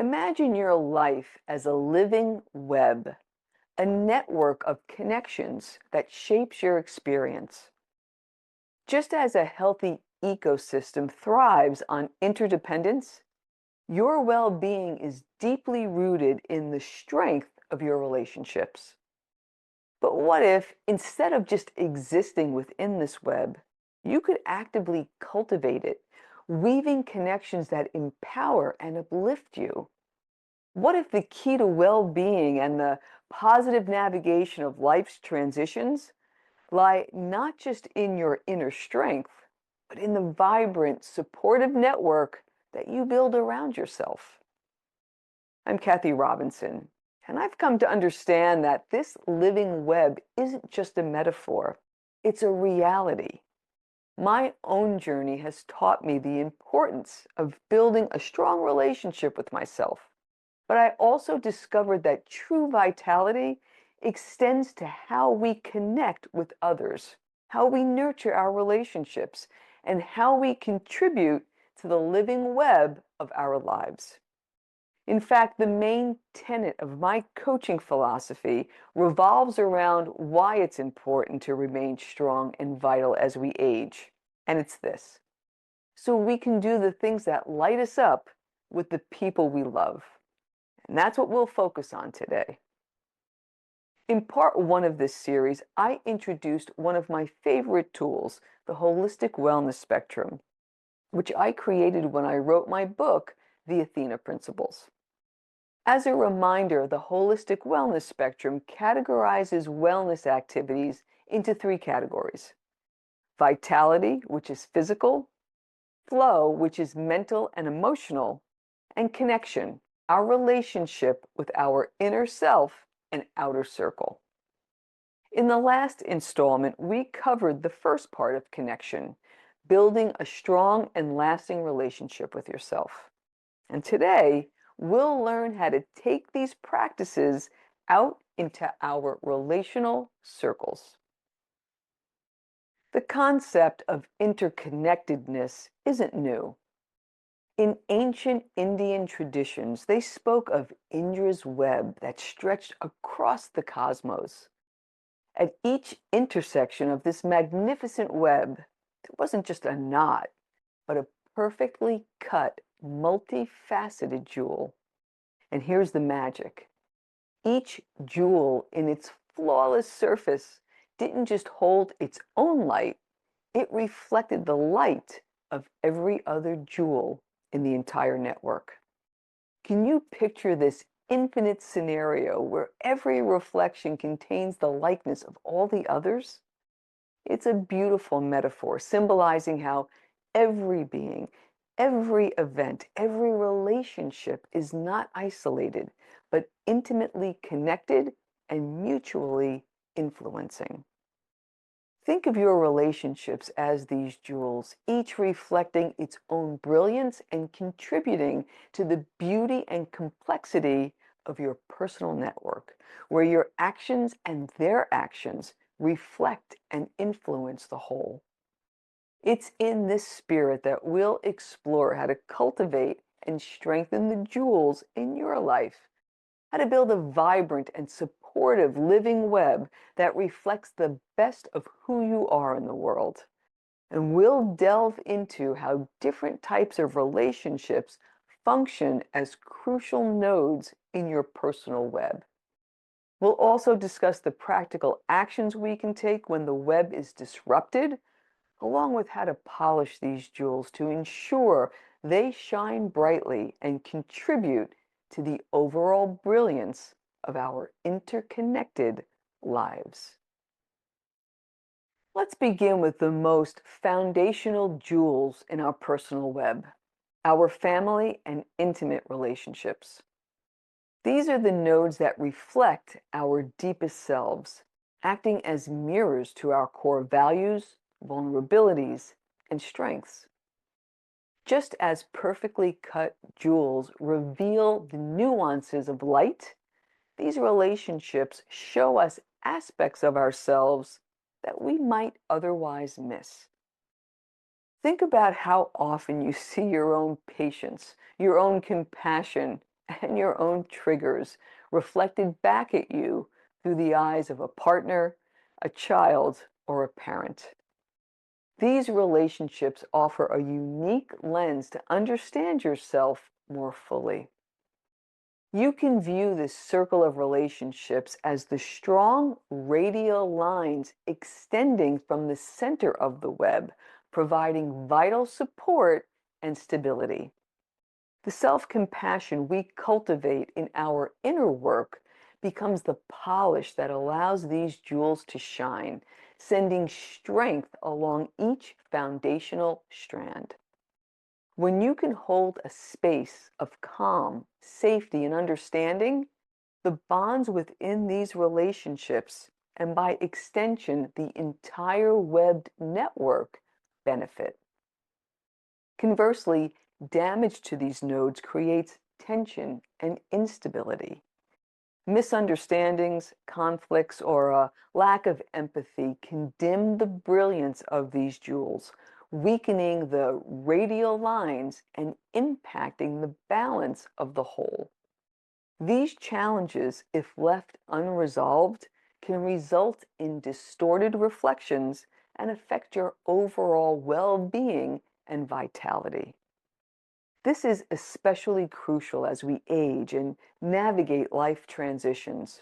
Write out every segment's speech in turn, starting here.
Imagine your life as a living web, a network of connections that shapes your experience. Just as a healthy ecosystem thrives on interdependence, your well being is deeply rooted in the strength of your relationships. But what if, instead of just existing within this web, you could actively cultivate it, weaving connections that empower and uplift you? What if the key to well being and the positive navigation of life's transitions lie not just in your inner strength, but in the vibrant, supportive network that you build around yourself? I'm Kathy Robinson, and I've come to understand that this living web isn't just a metaphor, it's a reality. My own journey has taught me the importance of building a strong relationship with myself. But I also discovered that true vitality extends to how we connect with others, how we nurture our relationships, and how we contribute to the living web of our lives. In fact, the main tenet of my coaching philosophy revolves around why it's important to remain strong and vital as we age. And it's this: so we can do the things that light us up with the people we love. And that's what we'll focus on today. In part one of this series, I introduced one of my favorite tools, the holistic wellness spectrum, which I created when I wrote my book, The Athena Principles. As a reminder, the holistic wellness spectrum categorizes wellness activities into three categories: vitality, which is physical; flow, which is mental and emotional; and connection, our relationship with our inner self and outer circle. In the last installment, we covered the first part of connection, building a strong and lasting relationship with yourself. And today, we'll learn how to take these practices out into our relational circles. The concept of interconnectedness isn't new. In ancient Indian traditions, they spoke of Indra's web that stretched across the cosmos. At each intersection of this magnificent web, there wasn't just a knot, but a perfectly cut, multifaceted jewel. And here's the magic: each jewel in its flawless surface didn't just hold its own light, it reflected the light of every other jewel in the entire network. Can you picture this infinite scenario where every reflection contains the likeness of all the others? It's a beautiful metaphor symbolizing how every being, every event, every relationship is not isolated, but intimately connected and mutually influencing. Think of your relationships as these jewels, each reflecting its own brilliance and contributing to the beauty and complexity of your personal network, where your actions and their actions reflect and influence the whole. It's in this spirit that we'll explore how to cultivate and strengthen the jewels in your life, how to build a vibrant and supportive living web that reflects the best of who you are in the world. And we'll delve into how different types of relationships function as crucial nodes in your personal web. We'll also discuss the practical actions we can take when the web is disrupted, along with how to polish these jewels to ensure they shine brightly and contribute to the overall brilliance of our interconnected lives. Let's begin with the most foundational jewels in our personal web: our family and intimate relationships. These are the nodes that reflect our deepest selves, acting as mirrors to our core values, vulnerabilities, and strengths. Just as perfectly cut jewels reveal the nuances of light, these relationships show us aspects of ourselves that we might otherwise miss. Think about how often you see your own patience, your own compassion, and your own triggers reflected back at you through the eyes of a partner, a child, or a parent. These relationships offer a unique lens to understand yourself more fully. You can view this circle of relationships as the strong radial lines extending from the center of the web, providing vital support and stability. The self-compassion we cultivate in our inner work becomes the polish that allows these jewels to shine, sending strength along each foundational strand. When you can hold a space of calm, safety, and understanding, the bonds within these relationships, and by extension, the entire webbed network, benefit. Conversely, damage to these nodes creates tension and instability. Misunderstandings, conflicts, or a lack of empathy can dim the brilliance of these jewels, weakening the radial lines and impacting the balance of the whole. These challenges, if left unresolved, can result in distorted reflections and affect your overall well-being and vitality. This is especially crucial as we age and navigate life transitions.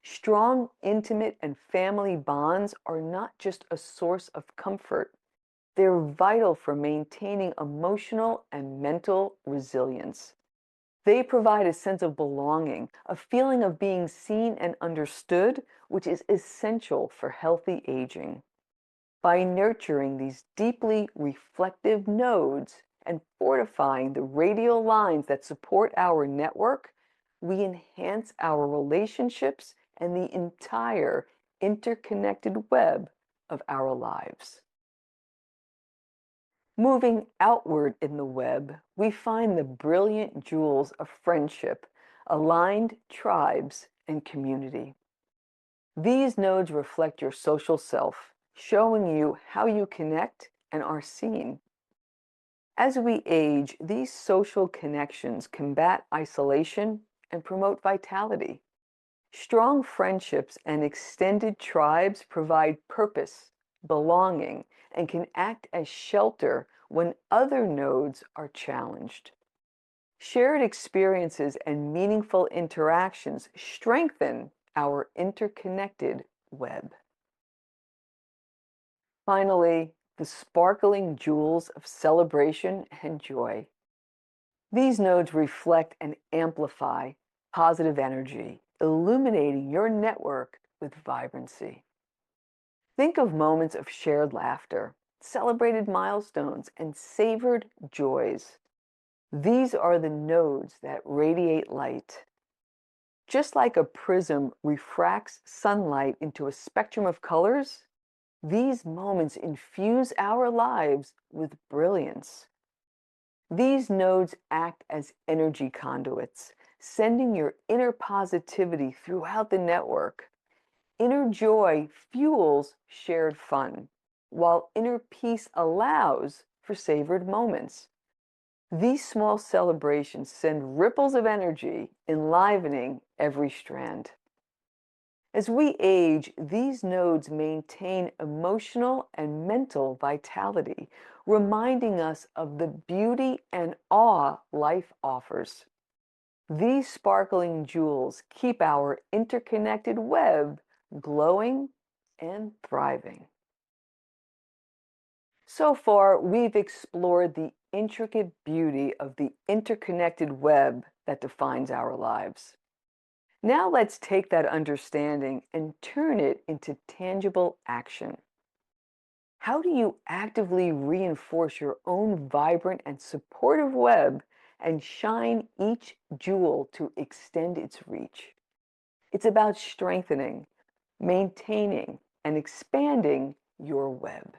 Strong, intimate, and family bonds are not just a source of comfort, they're vital for maintaining emotional and mental resilience. They provide a sense of belonging, a feeling of being seen and understood, which is essential for healthy aging. By nurturing these deeply reflective nodes and fortifying the radial lines that support our network, we enhance our relationships and the entire interconnected web of our lives. Moving outward in the web, we find the brilliant jewels of friendship, aligned tribes, and community. These nodes reflect your social self, showing you how you connect and are seen. As we age, these social connections combat isolation and promote vitality. Strong friendships and extended tribes provide purpose, belonging, and can act as shelter when other nodes are challenged. Shared experiences and meaningful interactions strengthen our interconnected web. Finally, the sparkling jewels of celebration and joy. These nodes reflect and amplify positive energy, illuminating your network with vibrancy. Think of moments of shared laughter, celebrated milestones, and savored joys. These are the nodes that radiate light. Just like a prism refracts sunlight into a spectrum of colors, these moments infuse our lives with brilliance. These nodes act as energy conduits, sending your inner positivity throughout the network. Inner joy fuels shared fun, while inner peace allows for savored moments. These small celebrations send ripples of energy, enlivening every strand. As we age, these nodes maintain emotional and mental vitality, reminding us of the beauty and awe life offers. These sparkling jewels keep our interconnected web glowing and thriving. So far, we've explored the intricate beauty of the interconnected web that defines our lives. Now let's take that understanding and turn it into tangible action. How do you actively reinforce your own vibrant and supportive web and shine each jewel to extend its reach? It's about strengthening, maintaining, and expanding your web.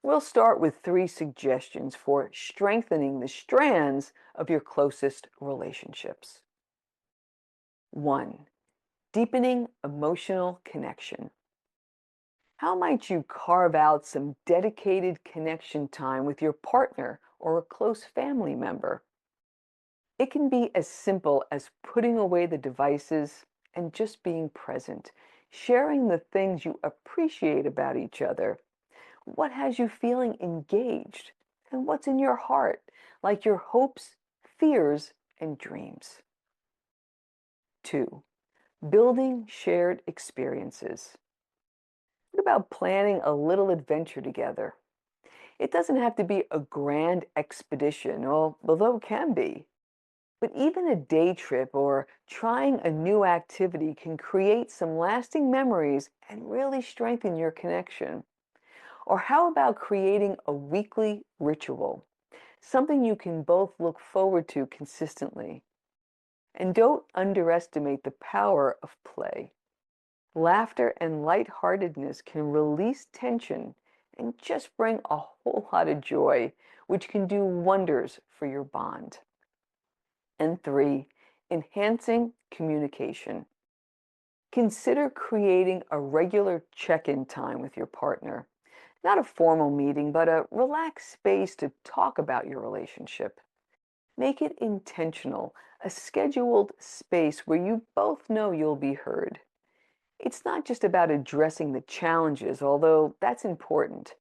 We'll start with 3 suggestions for strengthening the strands of your closest relationships. 1. Deepening emotional connection. How might you carve out some dedicated connection time with your partner or a close family member? It can be as simple as putting away the devices and just being present, sharing the things you appreciate about each other. What has you feeling engaged? And what's in your heart, like your hopes, fears, and dreams? 2. Building shared experiences. What about planning a little adventure together? It doesn't have to be a grand expedition, although it can be. But even a day trip or trying a new activity can create some lasting memories and really strengthen your connection. Or how about creating a weekly ritual? Something you can both look forward to consistently. And don't underestimate the power of play. Laughter and lightheartedness can release tension and just bring a whole lot of joy, which can do wonders for your bond. And 3, enhancing communication. Consider creating a regular check-in time with your partner. Not a formal meeting, but a relaxed space to talk about your relationship. Make it intentional, a scheduled space where you both know you'll be heard. It's not just about addressing the challenges, although that's important.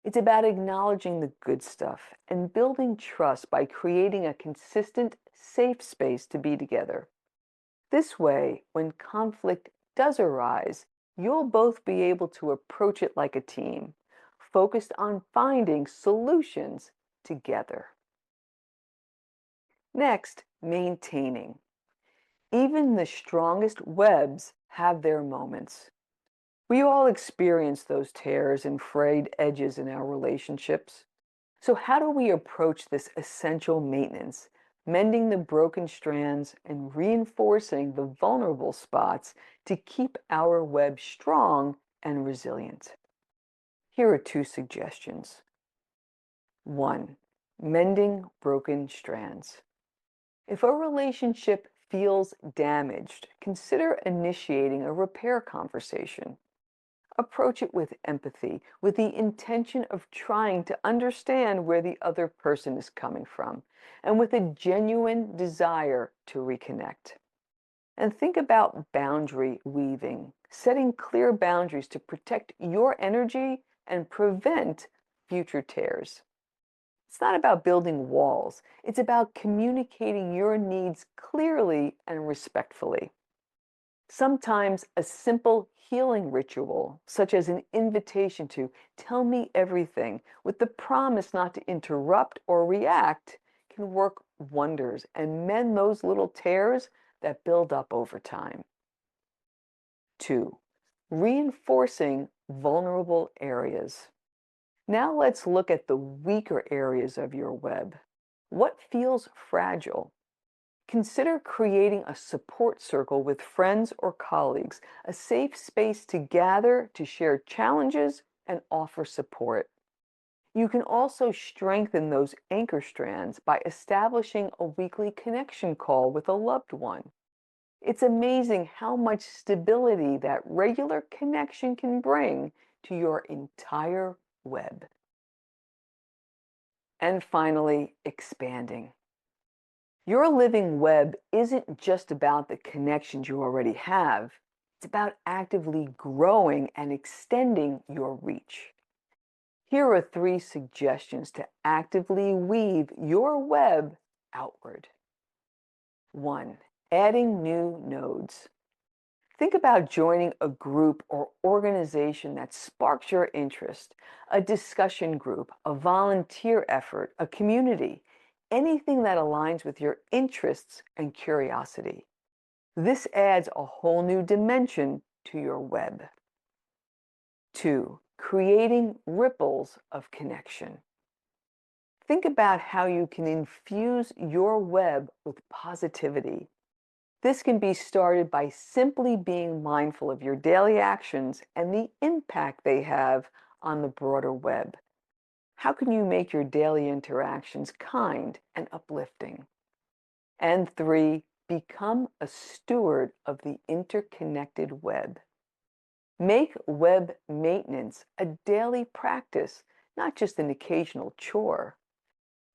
It's about acknowledging the good stuff and building trust by creating a consistent, safe space to be together. This way, when conflict does arise, you'll both be able to approach it like a team, focused on finding solutions together. Next, maintaining. Even the strongest webs have their moments. We all experience those tears and frayed edges in our relationships. So, how do we approach this essential maintenance, mending the broken strands and reinforcing the vulnerable spots to keep our web strong and resilient? Here are 2 suggestions. 1. Mending broken strands. If a relationship feels damaged, consider initiating a repair conversation. Approach it with empathy, with the intention of trying to understand where the other person is coming from, and with a genuine desire to reconnect. And think about boundary weaving, setting clear boundaries to protect your energy and prevent future tears. It's not about building walls, it's about communicating your needs clearly and respectfully. Sometimes a simple healing ritual, such as an invitation to tell me everything with the promise not to interrupt or react, can work wonders and mend those little tears that build up over time. 2. Reinforcing vulnerable areas. Now let's look at the weaker areas of your web. What feels fragile? Consider creating a support circle with friends or colleagues, a safe space to gather to share challenges and offer support. You can also strengthen those anchor strands by establishing a weekly connection call with a loved one. It's amazing how much stability that regular connection can bring to your entire web. And finally, expanding. Your living web isn't just about the connections you already have, it's about actively growing and extending your reach. Here are 3 suggestions to actively weave your web outward. 1. Adding new nodes. Think about joining a group or organization that sparks your interest, a discussion group, a volunteer effort, a community, anything that aligns with your interests and curiosity. This adds a whole new dimension to your web. 2. Creating ripples of connection. Think about how you can infuse your web with positivity. This can be started by simply being mindful of your daily actions and the impact they have on the broader web. How can you make your daily interactions kind and uplifting? And 3, become a steward of the interconnected web. Make web maintenance a daily practice, not just an occasional chore.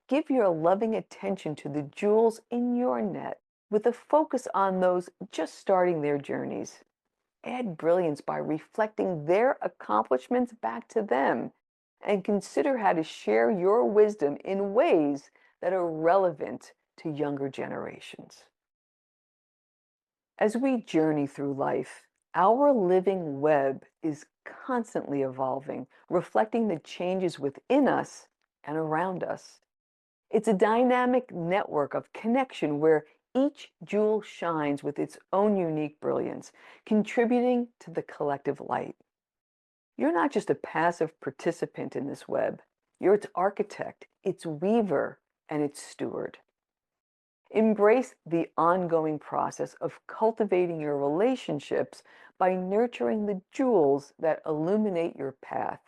Give your loving attention to the jewels in your net with a focus on those just starting their journeys. Add brilliance by reflecting their accomplishments back to them and consider how to share your wisdom in ways that are relevant to younger generations. As we journey through life, our living web is constantly evolving, reflecting the changes within us and around us. It's a dynamic network of connection where each jewel shines with its own unique brilliance, contributing to the collective light. You're not just a passive participant in this web, you're its architect, its weaver, and its steward. Embrace the ongoing process of cultivating your relationships by nurturing the jewels that illuminate your path.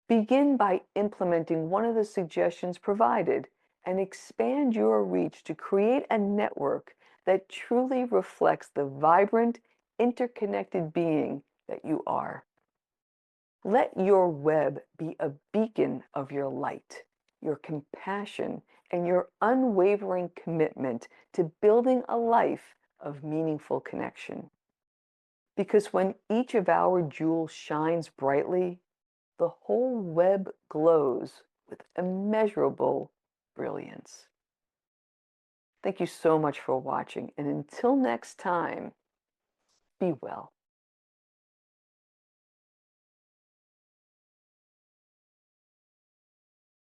Begin by implementing one of the suggestions provided and expand your reach to create a network that truly reflects the vibrant, interconnected being that you are. Let your web be a beacon of your light, your compassion, and your unwavering commitment to building a life of meaningful connection. Because when each of our jewels shines brightly, the whole web glows with immeasurable brilliance. Thank you so much for watching, and until next time, be well.